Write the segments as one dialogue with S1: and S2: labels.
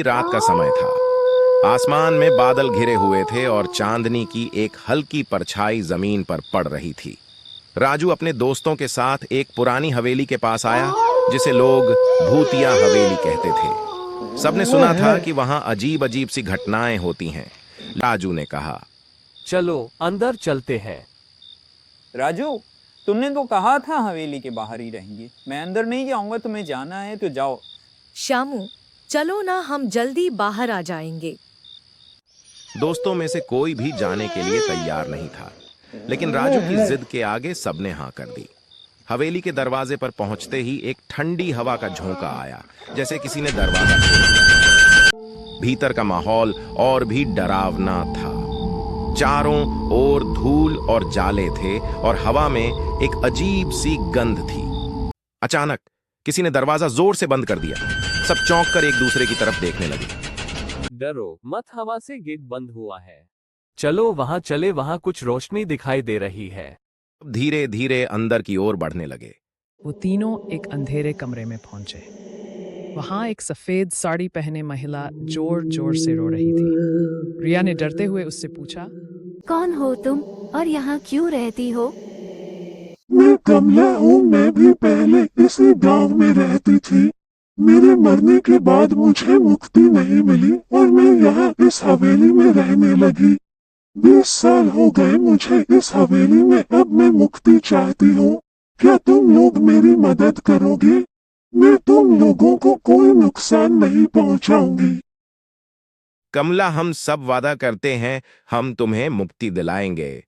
S1: रात का समय था। आसमान में बादल घिरे हुए थे और चांदनी की एक हल्की परछाई जमीन पर पड़ रही थी। राजू अपने दोस्तों के साथ एक पुरानी हवेली के पास आया, जिसे लोग भूतिया हवेली कहते थे। सबने सुना था कि वहां अजीब अजीब सी घटनाएं होती हैं। राजू ने कहा,
S2: चलो अंदर चलते हैं।
S3: राजू, तुमने तो कहा था हवेली के बाहर ही रहेंगे। मैं अंदर नहीं जाऊंगा, तुम्हें जाना है तो जाओ।
S4: श्यामू, चलो ना, हम जल्दी बाहर आ जाएंगे।
S1: दोस्तों में से कोई भी जाने के लिए तैयार नहीं था, लेकिन राजू की जिद के आगे सबने हां कर दी। हवेली के दरवाजे पर पहुंचते ही एक ठंडी हवा का झोंका आया, जैसे किसी ने दरवाजा खोल दिया। भीतर का माहौल और भी डरावना था। चारों ओर धूल और जाले थे और हवा में एक अजीब सी गंध थी। अचानक किसी ने दरवाजा जोर से बंद कर दिया। सब चौंक कर एक दूसरे की तरफ देखने लगे।
S2: डरो मत, हवा से गेट बंद हुआ है। चलो वहां चले, वहां कुछ रोशनी दिखाई दे रही है।
S1: धीरे धीरे अंदर की ओर बढ़ने लगे।
S5: वो तीनों एक अंधेरे कमरे में पहुंचे। वहां एक सफेद साड़ी पहने महिला जोर जोर से रो रही थी। रिया ने डरते हुए उससे पूछा,
S6: कौन हो तुम और यहाँ क्यों रहती हो?
S7: मैं कमला हूँ। मैं भी पहले इसी गांव में रहती थी। मेरे मरने के बाद मुझे मुक्ति नहीं मिली और मैं यहाँ इस हवेली में रहने लगी। 20 साल हो गए मुझे इस हवेली में। अब मैं मुक्ति चाहती हूँ। क्या तुम लोग मेरी मदद करोगे? मैं तुम लोगों को कोई नुकसान नहीं पहुँचाऊंगी।
S1: कमला, हम सब वादा करते हैं, हम तुम्हें मुक्ति दिलाएंगे।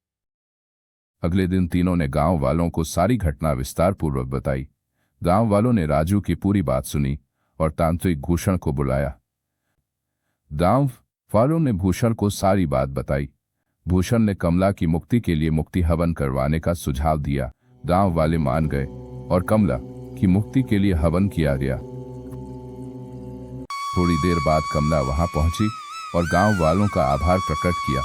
S8: अगले दिन तीनों ने गांव वालों को सारी घटना विस्तार पूर्वक बताई। गांव वालों ने राजू की पूरी बात सुनी और तांत्रिक भूषण को बुलाया। गांव वालों ने भूषण को सारी बात बताई। भूषण ने कमला की मुक्ति के लिए मुक्ति हवन करवाने का सुझाव दिया। गांव वाले मान गए और कमला की मुक्ति के लिए हवन किया गया। थोड़ी देर बाद कमला वहां पहुंची और गांव वालों का आभार प्रकट किया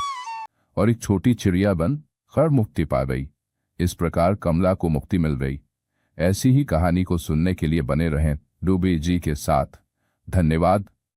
S8: और एक छोटी चिड़िया बन कर मुक्ति पा गई। इस प्रकार कमला को मुक्ति मिल गई। ऐसी ही कहानी को सुनने के लिए बने रहें डूबी जी के साथ। धन्यवाद।